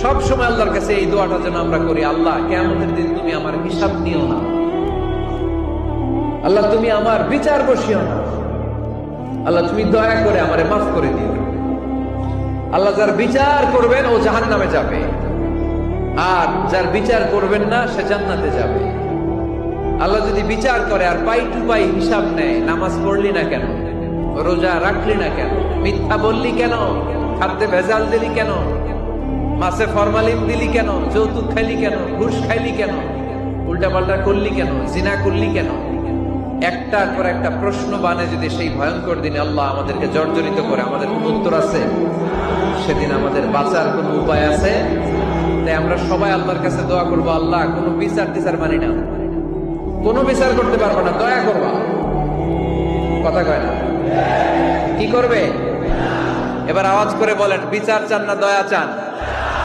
সব সময় আল্লাহর কাছে এই দোয়াটা যেন আমরা করি, আল্লাহ কিয়ামতের দিন তুমি আমার হিসাব নিও না, আল্লাহ তুমি আমার বিচার বসিও না, আল্লাহ তুমি দয়া করে আমারে মাফ করে দিও। আল্লাহ যার বিচার করবেন ও জাহান্নামে যাবে, আর যার বিচার করবেন না সে জান্নাতে যাবে। আল্লাহ যদি বিচার করে আর পাই টু পাই হিসাব নেয়, নামাজ পড়লি না কেন, রোজা রাখলি না কেন, মিথ্যা বললি কেন, খাদ্যে ভেজাল দিলি কেন, মাছে ফরমালিন দিলি কেন, যৌতুক খাইলি কেন, ঘুষ খাইলি কেন, উল্টাপাল্টা করলি কেন, জিনা করলি কেন, একটার পর একটা প্রশ্ন বানে যদি সেই ভয়ঙ্কর দিনে আল্লাহ আমাদেরকে জর্জরিত করে, আমাদের কোন উত্তর আছে? সেদিন আমাদের বাঁচার কোন উপায় আছে? তাই আমরা সবাই আল্লাহর কাছে দোয়া করবো, আল্লাহ কোনো বিচার টিচার মানি না, কোনো বিচার করতে পারবো না, দয়া করবা। কথা কয় না? কি করবে? এবার আওয়াজ করে বলেন, বিচার চান না দয়া চান?